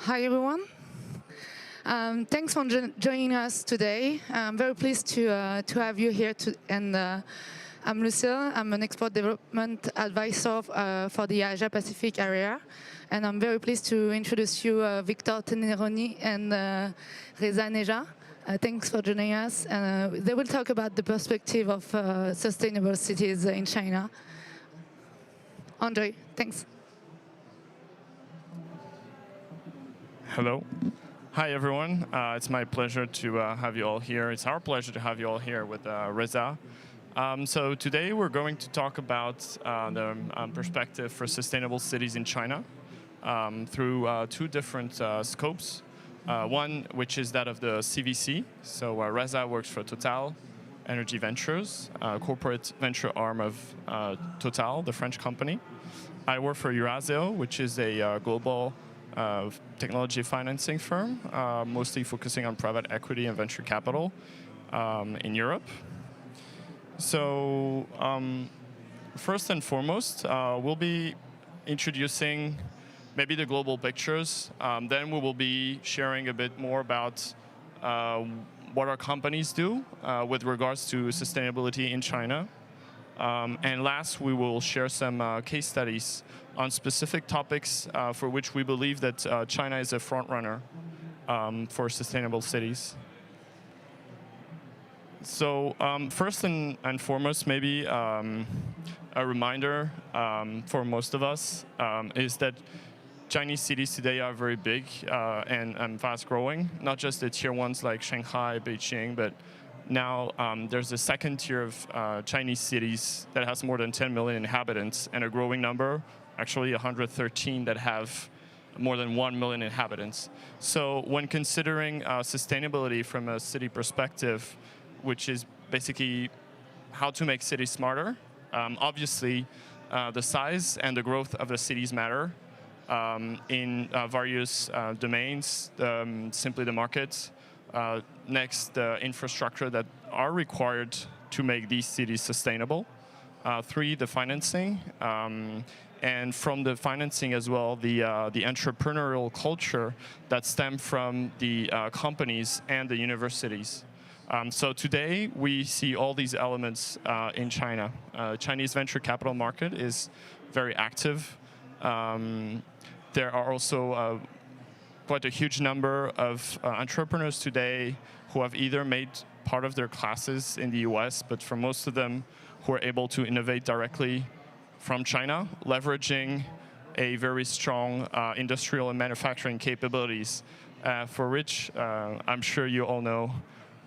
Hi, everyone. Thanks for joining us today. I'm very pleased to have you here. I'm Lucille. I'm an export development advisor for the Asia-Pacific area. And I'm very pleased to introduce you Victor TENNERONI and Reza NEJAD. Thanks for joining us. They will talk about the perspective of sustainable cities in China. Andre, thanks. Hello. Hi, everyone. It's my pleasure to have you all here. It's our pleasure to have you all here with Reza. So today we're going to talk about the perspective for sustainable cities in China through two different scopes. One, which is that of the CVC. So Reza works for Total Energy Ventures, corporate venture arm of Total, the French company. I work for Eurazeo, which is a global technology financing firm, mostly focusing on private equity and venture capital in Europe. So first and foremost, we'll be introducing maybe the global pictures. Then we will be sharing a bit more about what our companies do with regards to sustainability in China. And last, we will share some case studies on specific topics for which we believe that China is a front runner for sustainable cities. So first and foremost, maybe a reminder for most of us is that Chinese cities today are very big and fast growing, not just the tier ones like Shanghai, Beijing, but now there's a second tier of Chinese cities that has more than 10 million inhabitants and a growing number, actually 113 that have more than 1 million inhabitants. So when considering sustainability from a city perspective, which is basically how to make cities smarter, obviously the size and the growth of the cities matter in various domains, simply the markets. Next, the infrastructure that are required to make these cities sustainable. Three, the financing. And from the financing as well, the entrepreneurial culture that stem from the companies and the universities. So today, we see all these elements in China. Chinese venture capital market is very active. There are also quite a huge number of entrepreneurs today who have either made part of their classes in the US, but for most of them who are able to innovate directly from China, leveraging a very strong industrial and manufacturing capabilities, for which I'm sure you all know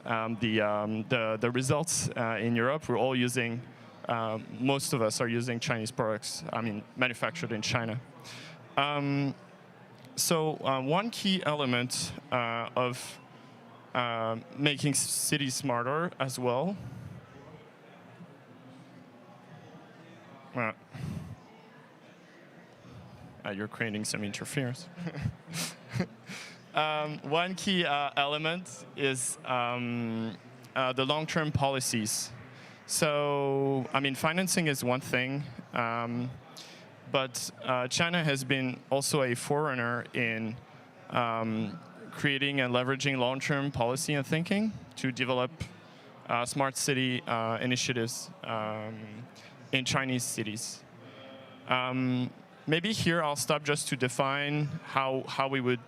the results in Europe. We're all using, most of us are using Chinese products, manufactured in China. So one key element of making cities smarter as well. You're creating some interference. One key element is the long-term policies. So, financing is one thing. But China has been also a forerunner in creating and leveraging long-term policy and thinking to develop smart city initiatives in Chinese cities. Maybe here I'll stop just to define how we would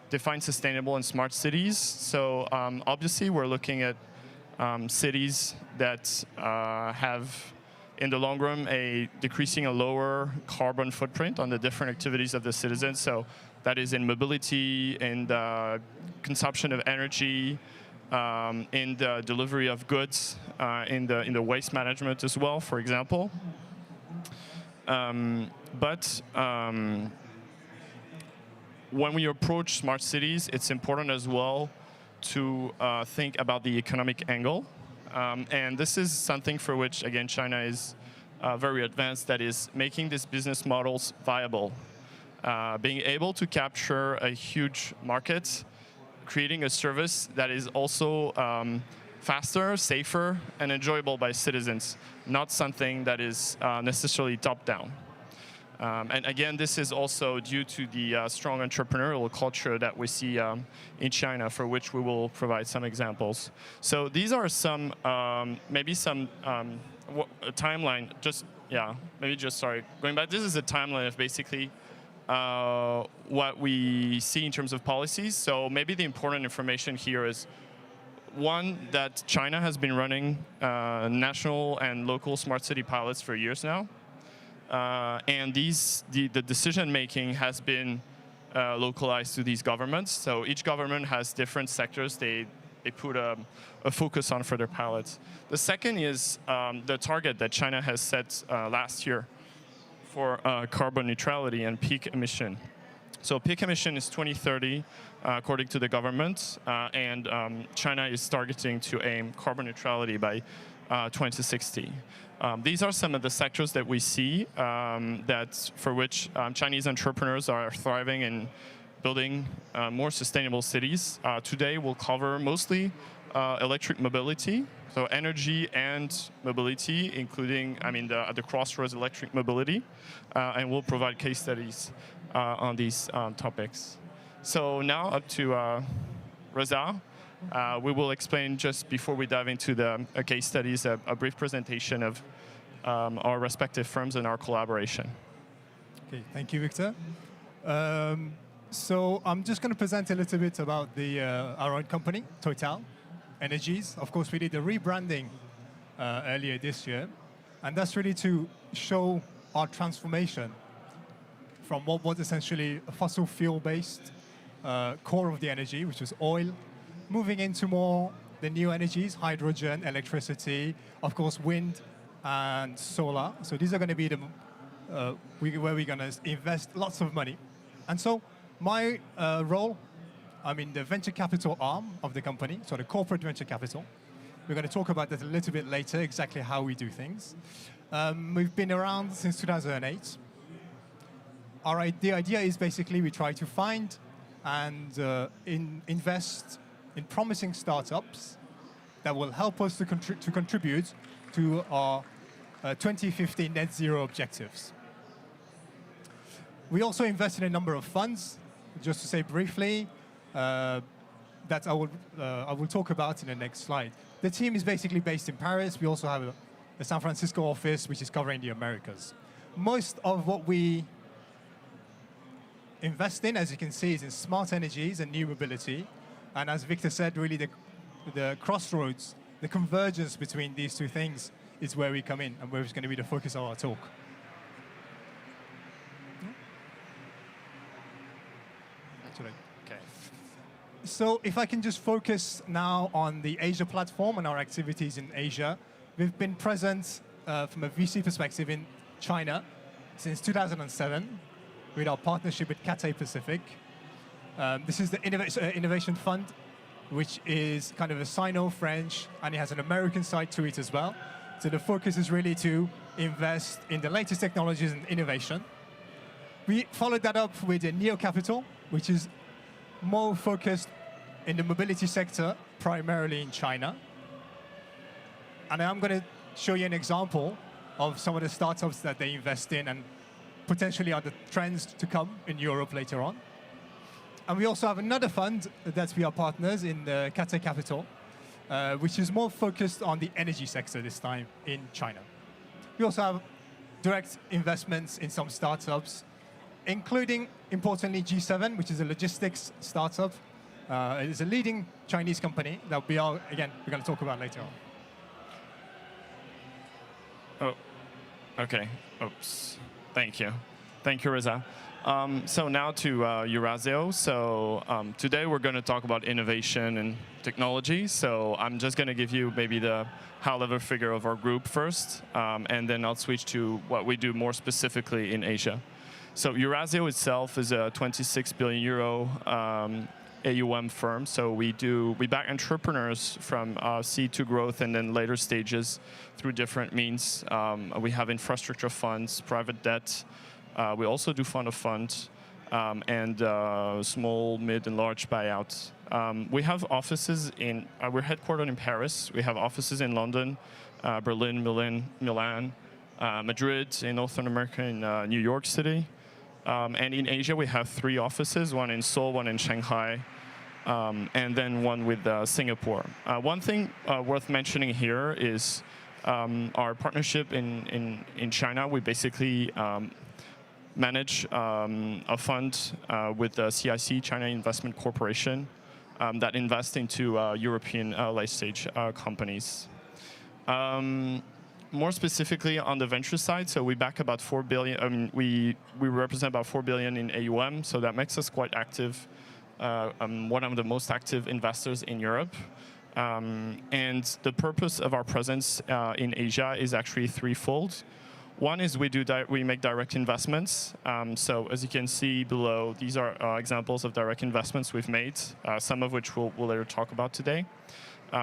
define sustainable and smart cities. So obviously we're looking at cities that have in the long run, decreasing a lower carbon footprint on the different activities of the citizens. So that is in mobility, in the consumption of energy, in the delivery of goods, in the waste management as well, for example. But when we approach smart cities, it's important as well to think about the economic angle. And this is something for which, again, China is very advanced, that is making these business models viable. Being able to capture a huge market, creating a service that is also faster, safer, and enjoyable by citizens, not something that is necessarily top-down. And again, this is also due to the strong entrepreneurial culture that we see in China, for which we will provide some examples. So these are some, maybe some a timeline, sorry, going back, this is a timeline of basically what we see in terms of policies. So maybe the important information here is, one, that China has been running national and local smart city pilots for years now. And the decision-making has been localized to these governments. So each government has different sectors they put a focus on for their pilots. The second is the target that China has set last year for carbon neutrality and peak emission. So peak emission is 2030, according to the government, and China is targeting to aim carbon neutrality by 2060. These are some of the sectors that we see for which Chinese entrepreneurs are thriving in building more sustainable cities. Today we'll cover mostly electric mobility, so energy and mobility, including, the crossroads electric mobility, and we'll provide case studies on these topics. So now up to Reza. We will explain, just before we dive into the case studies, a brief presentation of our respective firms and our collaboration. Okay, thank you, Victor. So I'm just going to present a little bit about our own company, Total Energies. Of course, we did a rebranding earlier this year, and that's really to show our transformation from what was essentially a fossil fuel-based core of the energy, which was oil, moving into more the new energies, hydrogen, electricity, of course, wind and solar. So these are going to be where we're going to invest lots of money. And so my role, I'm in the venture capital arm of the company, so the corporate venture capital. We're going to talk about that a little bit later, exactly how we do things. We've been around since 2008. The idea is basically we try to find and invest in promising startups that will help us to contribute to our 2050 net zero objectives. We also invest in a number of funds. Just to say briefly, that I will talk about in the next slide. The team is basically based in Paris. We also have a San Francisco office, which is covering the Americas. Most of what we invest in, as you can see, is in smart energies and new mobility. And as Victor said, really the crossroads, the convergence between these two things is where we come in and where it's going to be the focus of our talk. Okay. So if I can just focus now on the Asia platform and our activities in Asia. We've been present from a VC perspective in China since 2007 with our partnership with Cathay Pacific. This is the Innovation Fund, which is kind of a Sino-French, and it has an American side to it as well. So the focus is really to invest in the latest technologies and innovation. We followed that up with a Neo Capital, which is more focused in the mobility sector, primarily in China. And I'm going to show you an example of some of the startups that they invest in and potentially are the trends to come in Europe later on. And we also have another fund that we are partners in, the Cathay Capital, which is more focused on the energy sector this time in China. We also have direct investments in some startups, including, importantly, G7, which is a logistics startup. It is a leading Chinese company that we're going to talk about later on. Oh, okay. Oops. Thank you. Thank you, Reza. So now to Eurazeo. So today we're going to talk about innovation and technology. So I'm just going to give you maybe the high-level figure of our group first, and then I'll switch to what we do more specifically in Asia. So Eurazeo itself is a 26 billion euro AUM firm. So we back entrepreneurs from seed to growth and then later stages through different means. We have infrastructure funds, private debt. We also do fund of funds and small, mid, and large buyouts. We have offices we're headquartered in Paris. We have offices in London, Berlin, Milan, Madrid, in North America, in New York City. And in Asia, we have 3 offices, one in Seoul, one in Shanghai, and then one with Singapore. One thing worth mentioning here is our partnership in China. We basically manage a fund with the CIC, China Investment Corporation, that invest into European late-stage companies. More specifically on the venture side, so we back about 4 billion. We represent about 4 billion in AUM, so that makes us quite active. One of the most active investors in Europe. And the purpose of our presence in Asia is actually threefold. One is we make direct investments. So as you can see below, these are examples of direct investments we've made, some of which we'll later talk about today.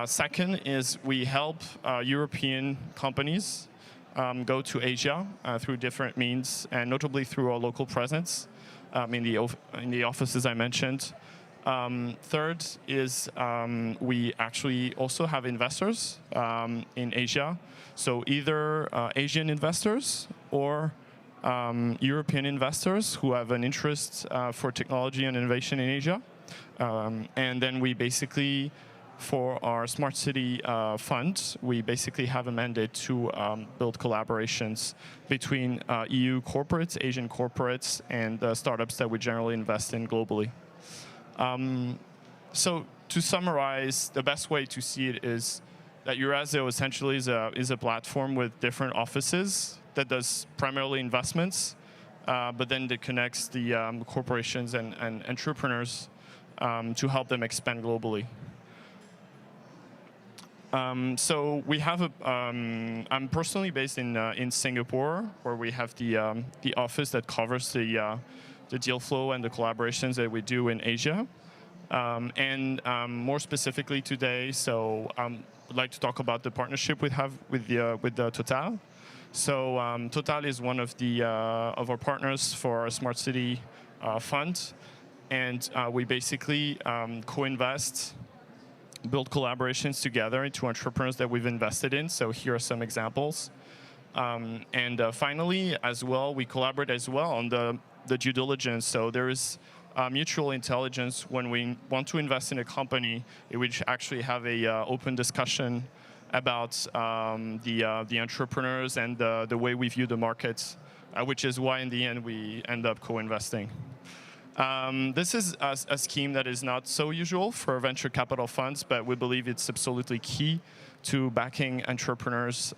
Second is we help European companies go to Asia through different means, and notably through our local presence in the offices I mentioned. Third is we actually also have investors in Asia. So either Asian investors or European investors who have an interest for technology and innovation in Asia. And then we basically, for our Smart City fund, we basically have a mandate to build collaborations between EU corporates, Asian corporates, and startups that we generally invest in globally. So to summarize, the best way to see it is that Eurazeo essentially is a platform with different offices that does primarily investments, but then that connects the corporations and entrepreneurs to help them expand globally. So we have I'm personally based in Singapore, where we have the office that covers the deal flow and the collaborations that we do in Asia. And more specifically today, so I'd like to talk about the partnership we have with the Total. So Total is one of our partners for our Smart City fund, and we basically co-invest, build collaborations together into entrepreneurs that we've invested in. So here are some examples. And finally, as well, we collaborate as well on the due diligence. So there is mutual intelligence when we want to invest in a company, in which actually have a open discussion about the entrepreneurs and the way we view the markets, which is why in the end we end up co-investing. This is a scheme that is not so usual for venture capital funds, but we believe it's absolutely key to backing entrepreneurs,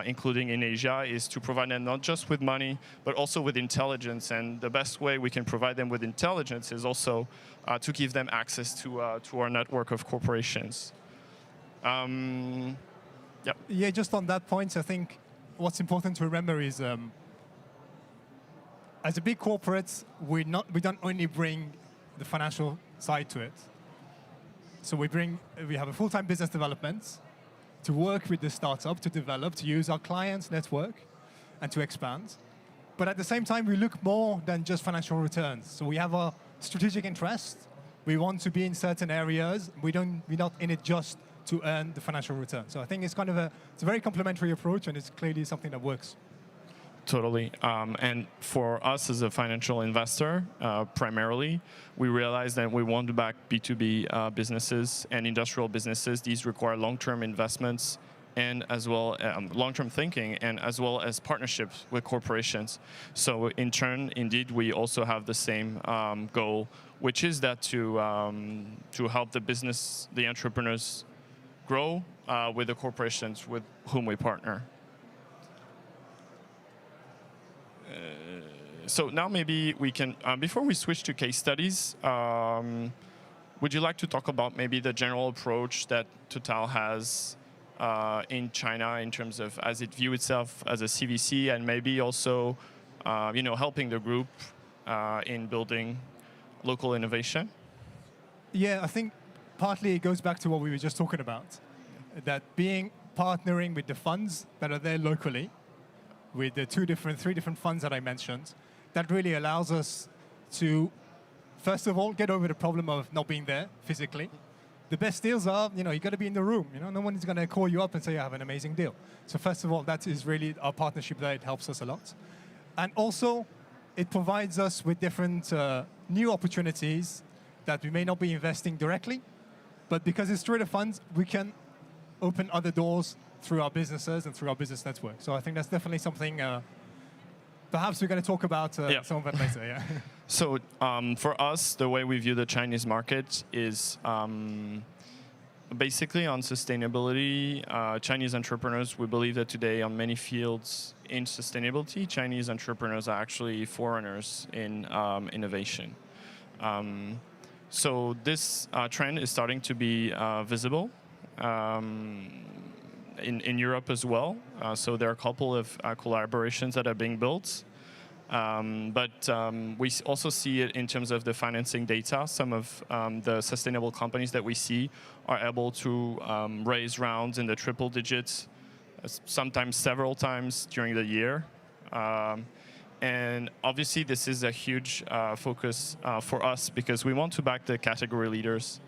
including in Asia, is to provide them not just with money, but also with intelligence. And the best way we can provide them with intelligence is also to give them access to our network of corporations. Yeah, just on that point, I think what's important to remember is, as a big corporate, we don't only bring the financial side to it. So we have a full-time business development to work with the startup, to develop, to use our clients' network, and to expand. But at the same time, we look more than just financial returns. So we have a strategic interest. We want to be in certain areas. We're not in it just to earn the financial return. So I think it's kind of it's a very complementary approach, and it's clearly something that works. Totally. And for us as a financial investor, primarily, we realize that we want to back B2B businesses and industrial businesses. These require long-term investments and as well long-term thinking, and as well as partnerships with corporations. So in turn, indeed, we also have the same goal, which is that to help the entrepreneurs grow with the corporations with whom we partner. So now maybe we can, before we switch to case studies, would you like to talk about maybe the general approach that Total has in China in terms of as it views itself as a CVC, and maybe also helping the group in building local innovation? Yeah, I think partly it goes back to what we were just talking about, that partnering with the funds that are there locally, with the three different funds that I mentioned, that really allows us to, first of all, get over the problem of not being there physically, the best deals are, you got to be in the room. No one is going to call you up and say you have an amazing deal. So first of all, that is really our partnership there. It helps us a lot. And also, it provides us with different new opportunities that we may not be investing directly, but because it's through the funds, we can open other doors through our businesses and through our business network. So I think that's definitely something, perhaps we're going to talk about some of that later. Yeah. So for us, the way we view the Chinese market is basically on sustainability. Chinese entrepreneurs, we believe that today on many fields in sustainability, Chinese entrepreneurs are actually foreigners in innovation. So this trend is starting to be visible in Europe as well. So there are a couple of collaborations that are being built. But we also see it in terms of the financing data. Some of the sustainable companies that we see are able to raise rounds in the triple digits, sometimes several times during the year. And obviously, this is a huge focus for us because we want to back the category leaders.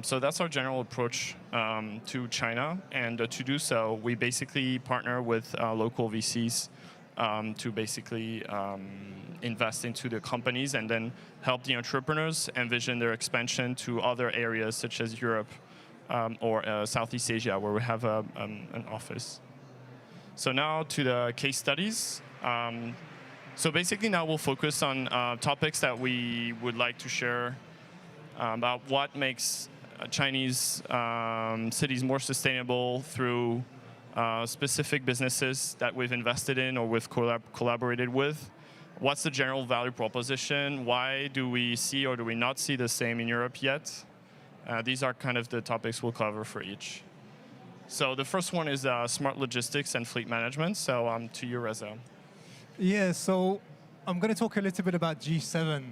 So that's our general approach to China. And to do so, we basically partner with local VCs to basically invest into the companies and then help the entrepreneurs envision their expansion to other areas such as Europe or Southeast Asia, where we have an office. So now to the case studies. So basically now we'll focus on topics that we would like to share about what makes Chinese cities more sustainable through specific businesses that we've invested in or we've collaborated with. What's the general value proposition? Why do we see or do we not see the same in Europe yet? These are kind of the topics we'll cover for each. So the first one is smart logistics and fleet management. So to you, Reza. Yeah, so I'm going to talk a little bit about G7,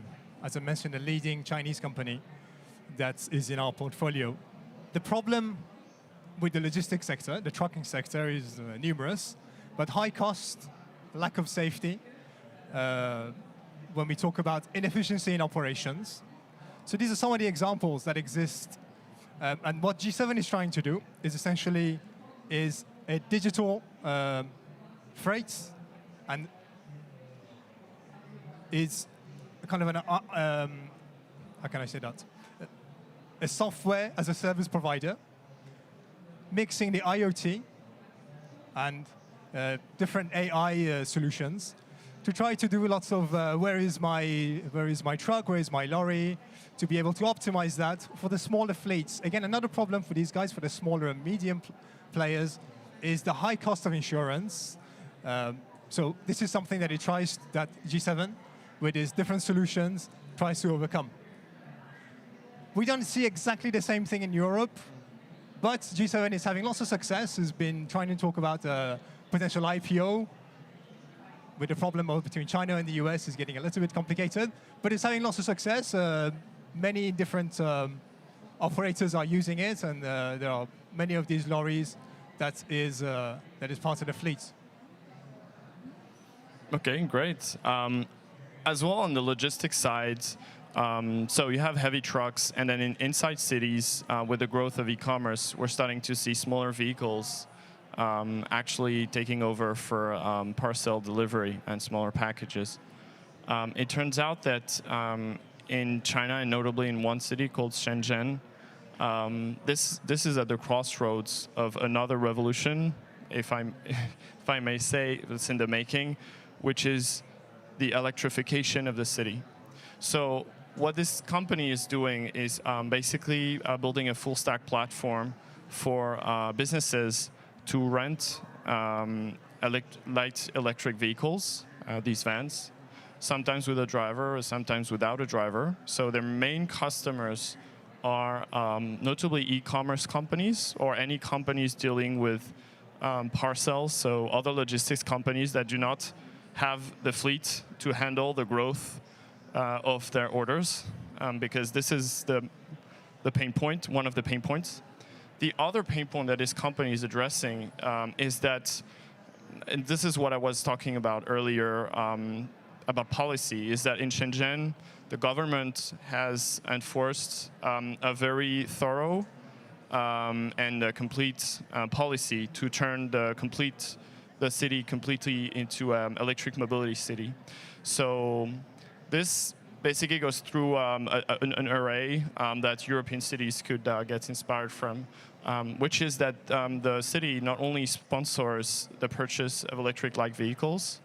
as I mentioned, a leading Chinese company that is in our portfolio. The problem with the logistics sector, the trucking sector, is numerous, but high cost, lack of safety, when we talk about inefficiency in operations. So these are some of the examples that exist. And what G7 is trying to do is essentially a digital freight and is kind of an, how can I say that? A software as a service provider, mixing the IoT and different AI solutions to try to do lots of where is my truck, where is my lorry, to be able to optimize that for the smaller fleets. Again, another problem for these guys, for the smaller and medium players, is the high cost of insurance. So this is something that G7, with its different solutions, tries to overcome. We don't see exactly the same thing in Europe, but G7 is having lots of success. Has been trying to talk about potential IPO, with the problem between China and the US is getting a little bit complicated, but it's having lots of success. Many different operators are using it, and there are many of these lorries that is part of the fleet. Okay, great. As well on the logistics side, so you have heavy trucks, and then inside cities, with the growth of e-commerce, we're starting to see smaller vehicles actually taking over for parcel delivery and smaller packages. It turns out that in China, and notably in one city called Shenzhen, this is at the crossroads of another revolution, if I may say, that's in the making, which is the electrification of the city. So what this company is doing is basically building a full stack platform for businesses to rent light electric vehicles, these vans, sometimes with a driver or sometimes without a driver. So their main customers are notably e-commerce companies or any companies dealing with parcels, so other logistics companies that do not have the fleet to handle the growth of their orders, because this is the pain point, one of the pain points. The other pain point that this company is addressing is that, and this is what I was talking about earlier, about policy is that in Shenzhen, the government has enforced a very thorough and a complete policy to turn the city completely into an electric mobility city. So this basically goes through an array that European cities could get inspired from, which is that the city not only sponsors the purchase of electric light vehicles,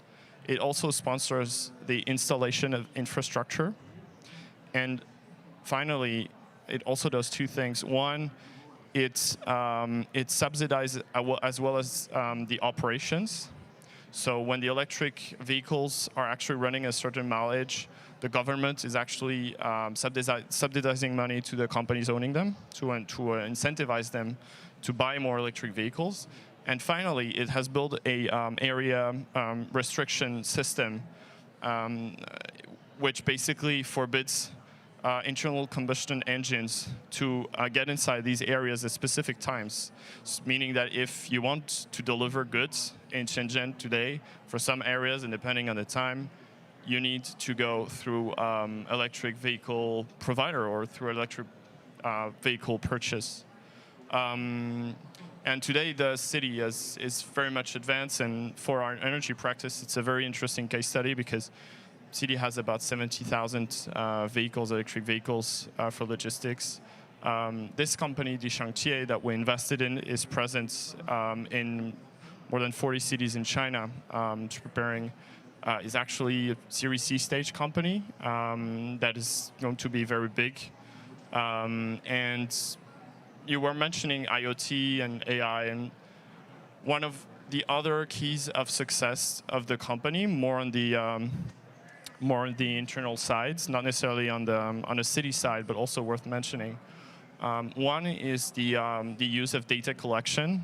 it also sponsors the installation of infrastructure. And finally, it also does two things. One, it subsidizes as well as the operations. So when the electric vehicles are actually running a certain mileage, the government is actually subsidizing money to the companies owning them to incentivize them to buy more electric vehicles. And finally, it has built a area restriction system, which basically forbids internal combustion engines to get inside these areas at specific times, meaning that if you want to deliver goods in Shenzhen today, for some areas and depending on the time, you need to go through electric vehicle provider or through electric vehicle purchase. And today the city is very much advanced, and for our energy practice, it's a very interesting case study because city has about 70,000 vehicles, electric vehicles for logistics. This company, Chantier, that we invested in, is present in more than 40 cities in China. Is actually a Series C stage company that is going to be very big. And you were mentioning IoT and AI, and one of the other keys of success of the company, more on the internal sides, not necessarily on the city side, but also worth mentioning. One is the use of data collection.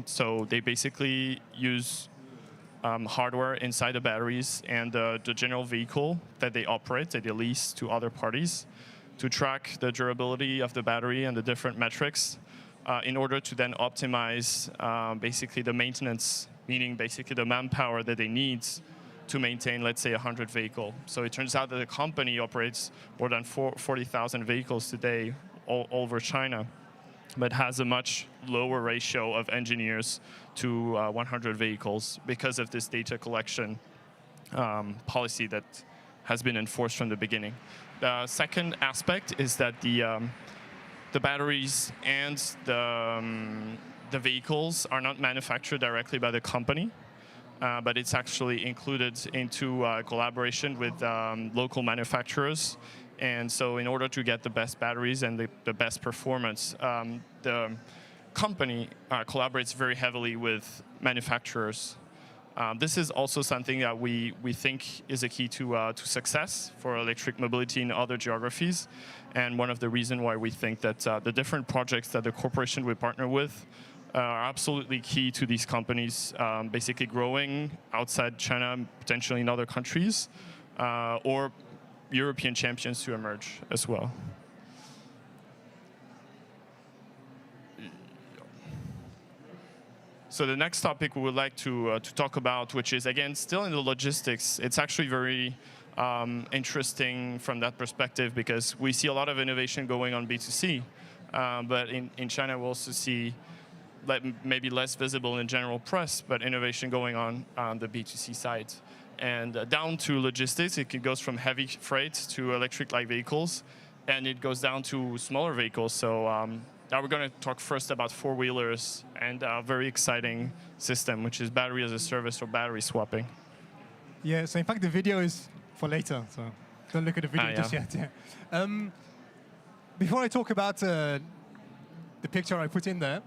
So they basically use hardware inside the batteries and the general vehicle that they operate, that they lease to other parties, to track the durability of the battery and the different metrics in order to then optimize basically the maintenance, meaning basically the manpower that they need to maintain, let's say, 100 vehicles. So it turns out that the company operates more than 40,000 vehicles today all over China, but has a much lower ratio of engineers to 100 vehicles because of this data collection policy that has been enforced from the beginning. The second aspect is that the batteries and the vehicles are not manufactured directly by the company, but it's actually included into collaboration with local manufacturers. And so in order to get the best batteries and the best performance, the company collaborates very heavily with manufacturers. This is also something that we think is a key to success for electric mobility in other geographies, and one of the reasons why we think that the different projects that the corporation we partner with are absolutely key to these companies basically growing outside China, potentially in other countries, or European champions to emerge as well. So the next topic we would like to talk about, which is, again, still in the logistics, it's actually very interesting from that perspective because we see a lot of innovation going on B2C, but in China we also see maybe less visible in general press, but innovation going on the B2C side. And down to logistics, it goes from heavy freight to electric light vehicles, and it goes down to smaller vehicles. So now we're going to talk first about four-wheelers and a very exciting system, which is battery as a service or battery swapping. Yeah, so in fact, the video is for later, so don't look at the video just yet. Yeah. Before I talk about the picture I put in there,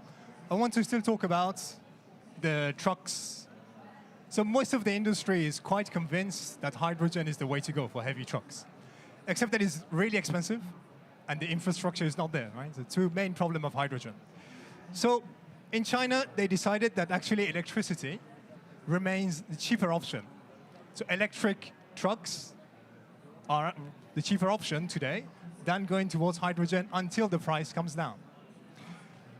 I want to still talk about the trucks. So most of the industry is quite convinced that hydrogen is the way to go for heavy trucks, except that it's really expensive and the infrastructure is not there, right? The two main problems of hydrogen. So in China, they decided that actually electricity remains the cheaper option. So electric trucks are the cheaper option today than going towards hydrogen until the price comes down.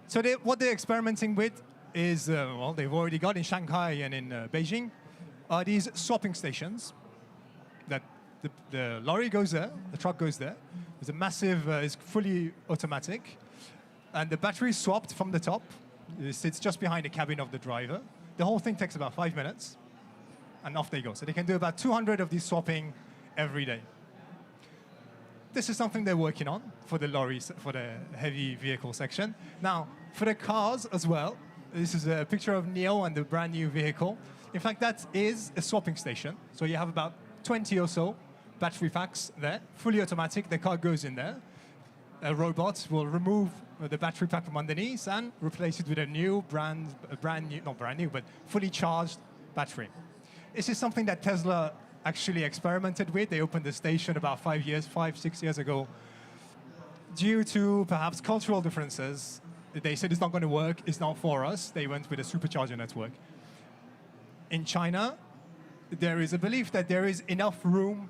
So what they're experimenting with is, well, they've already got in Shanghai and in Beijing, are these swapping stations that the lorry goes there, the truck goes there. There's a massive, it's fully automatic. And the battery is swapped from the top. It sits just behind the cabin of the driver. The whole thing takes about 5 minutes. And off they go. So they can do about 200 of these swapping every day. This is something they're working on for the lorries, for the heavy vehicle section. Now, for the cars as well, this is a picture of Neo and the brand new vehicle. In fact, that is a swapping station. So you have about 20 or so battery packs there, fully automatic. The car goes in there. A robot will remove the battery pack from underneath and replace it with a new not brand new, but fully charged battery. This is something that Tesla actually experimented with. They opened the station about 5, 6 years ago. Due to perhaps cultural differences, they said it's not going to work, it's not for us. They went with a supercharger network. In China, there is a belief that there is enough room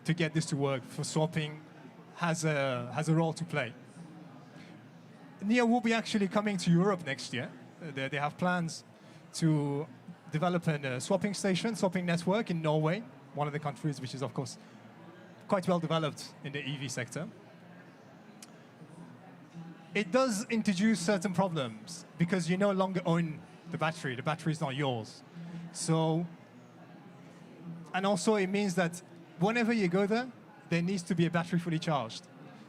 to get this to work, for swapping has a role to play. NIO will be actually coming to Europe next year. They have plans to develop a swapping station, swapping network in Norway, one of the countries which is, of course, quite well developed in the EV sector. It does introduce certain problems because you no longer own the battery. The battery is not yours. So, and also it means that whenever you go there, there needs to be a battery fully charged.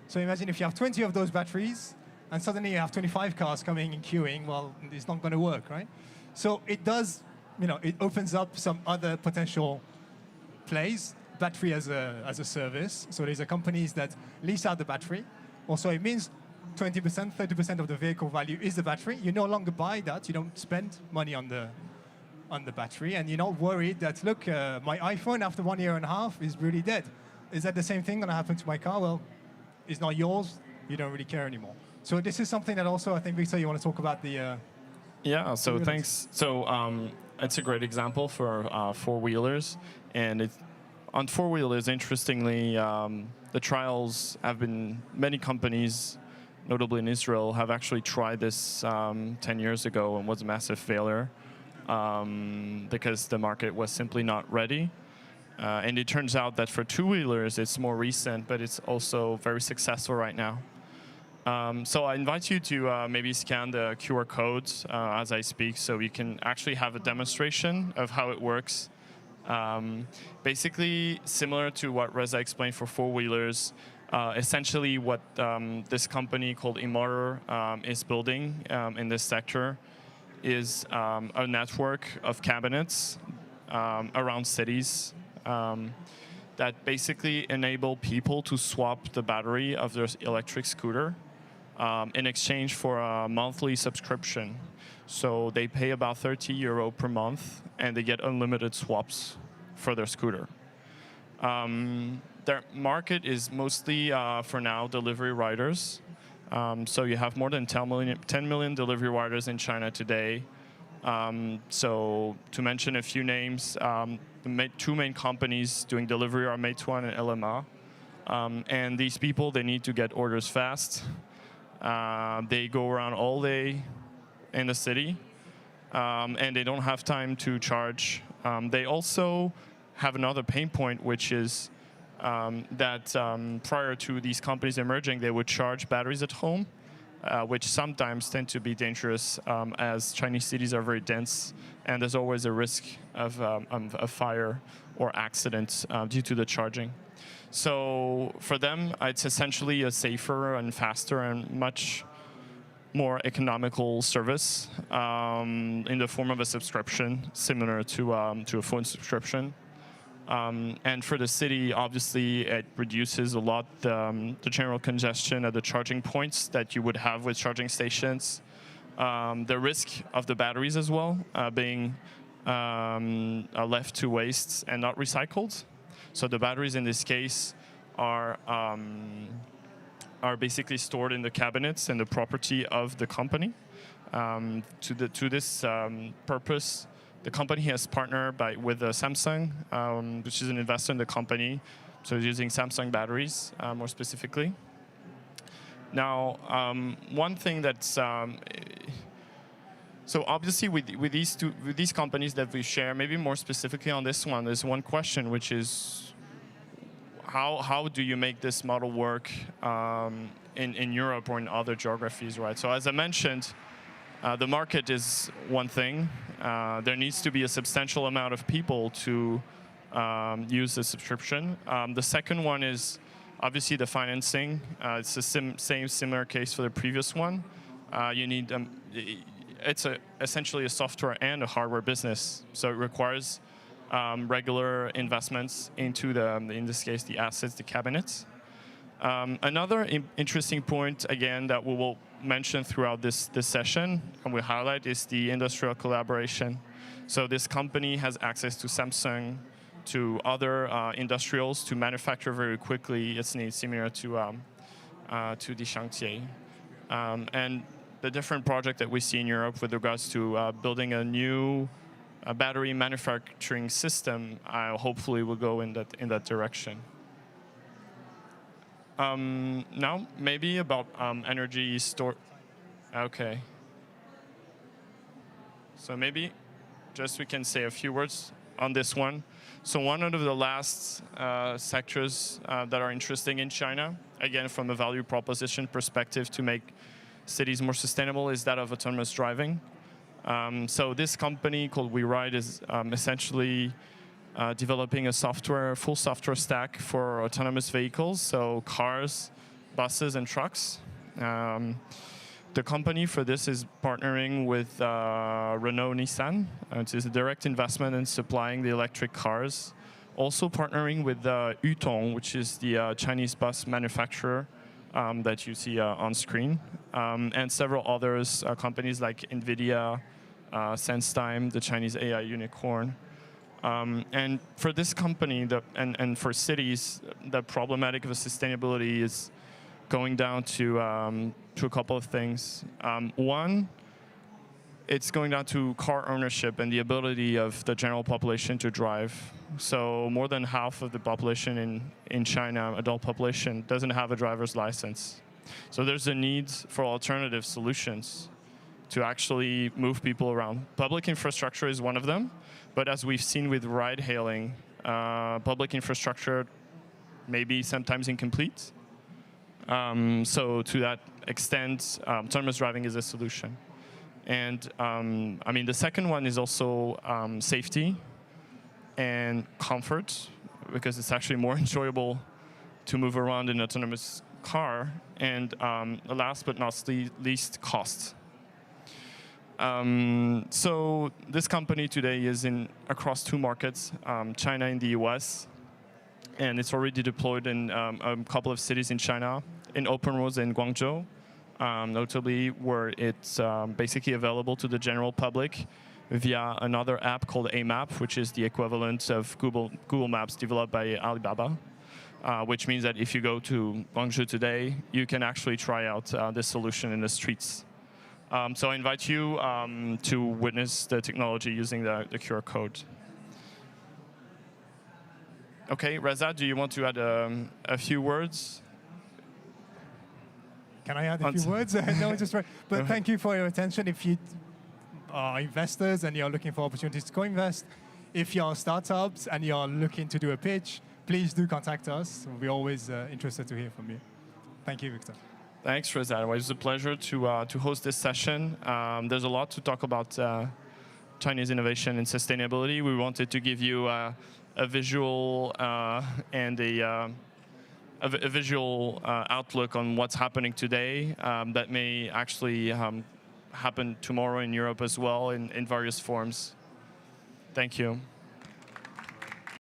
So imagine if you have 20 of those batteries and suddenly you have 25 cars coming and queuing, well, it's not going to work, right? So it does, it opens up some other potential plays, battery as a service. So there's companies that lease out the battery. Also, it means 20%, 30% of the vehicle value is the battery. You no longer buy that. You don't spend money on the battery, and you're not worried that, look, my iPhone after 1.5 years is really dead. Is that the same thing going to happen to my car? Well, it's not yours. You don't really care anymore. So this is something that also, I think, Victor, you want to talk about the... Yeah, so thanks. So it's a great example for four-wheelers. And on four-wheelers, interestingly, the trials have been, many companies, notably in Israel, have actually tried this 10 years ago and was a massive failure because the market was simply not ready. And it turns out that for two-wheelers, it's more recent, but it's also very successful right now. So I invite you to maybe scan the QR codes as I speak, so you can actually have a demonstration of how it works. Basically, similar to what Reza explained for four-wheelers, essentially what this company called Immorer is building in this sector is a network of cabinets around cities that basically enable people to swap the battery of their electric scooter in exchange for a monthly subscription. So they pay about €30 per month, and they get unlimited swaps for their scooter. Their market is mostly, for now, delivery riders. So you have more than 10 million delivery riders in China today. So to mention a few names, the two main companies doing delivery are Meituan and LMA. And these people, they need to get orders fast. They go around all day in the city, and they don't have time to charge. They also have another pain point, which is that prior to these companies emerging, they would charge batteries at home, which sometimes tend to be dangerous as Chinese cities are very dense, and there's always a risk of a fire or accident due to the charging. So for them, it's essentially a safer and faster and much more economical service in the form of a subscription, similar to a phone subscription. And for the city, obviously, it reduces a lot the general congestion at the charging points that you would have with charging stations. The risk of the batteries as well, being left to waste and not recycled. So the batteries in this case are basically stored in the cabinets and the property of the company. To this purpose, the company has partnered with Samsung, which is an investor in the company, so it's using Samsung batteries more specifically. Now, one thing that's So obviously, with these companies that we share, maybe more specifically on this one, there's one question, which is how do you make this model work in Europe or in other geographies, right? So as I mentioned, the market is one thing. There needs to be a substantial amount of people to use the subscription. The second one is obviously the financing. It's the same similar case for the previous one. You need it's essentially a software and a hardware business, so it requires regular investments into in this case, the assets, the cabinets. Another interesting point, again, that we will mention throughout this session and we highlight is the industrial collaboration. So this company has access to Samsung, to other industrials to manufacture very quickly its needs, similar to the Shangtier. And the different project that we see in Europe with regards to building a new battery manufacturing system, hopefully will go in that direction. Now, maybe about energy store. Okay. So maybe just we can say a few words on this one. So one of the last sectors that are interesting in China, again, from a value proposition perspective to make cities more sustainable, is that of autonomous driving. So this company called WeRide is essentially developing a full software stack for autonomous vehicles, so cars, buses, and trucks. The company for this is partnering with Renault Nissan. It is a direct investment in supplying the electric cars. Also partnering with Yutong, which is the Chinese bus manufacturer that you see on screen, and several others, companies like NVIDIA, SenseTime, the Chinese AI unicorn. And for this company and for cities, the problematic of sustainability is going down to a couple of things. One, it's going down to car ownership and the ability of the general population to drive. So more than half of the population in China, adult population, doesn't have a driver's license. So there's a need for alternative solutions to actually move people around. Public infrastructure is one of them, but as we've seen with ride-hailing, public infrastructure may be sometimes incomplete. So to that extent, autonomous driving is a solution. And I mean, the second one is also safety and comfort, because it's actually more enjoyable to move around in an autonomous car. And last but not least, cost. So this company today is across two markets, China and the US. And it's already deployed in a couple of cities in China, in open roads in Guangzhou, notably where it's basically available to the general public via another app called Amap, which is the equivalent of Google Maps developed by Alibaba, which means that if you go to Guangzhou today, you can actually try out this solution in the streets. So I invite you to witness the technology using the QR code. Okay, Reza, do you want to add a few words? Can I add a few words? No, just right. But thank you for your attention. If you are investors and you're looking for opportunities to co-invest, if you're startups and you're looking to do a pitch, please do contact us. We're always interested to hear from you. Thank you, Victor. Thanks, Reza. It was a pleasure to host this session. There's a lot to talk about Chinese innovation and sustainability. We wanted to give you a visual and a visual outlook on what's happening today that may actually happen tomorrow in Europe as well in various forms. Thank you.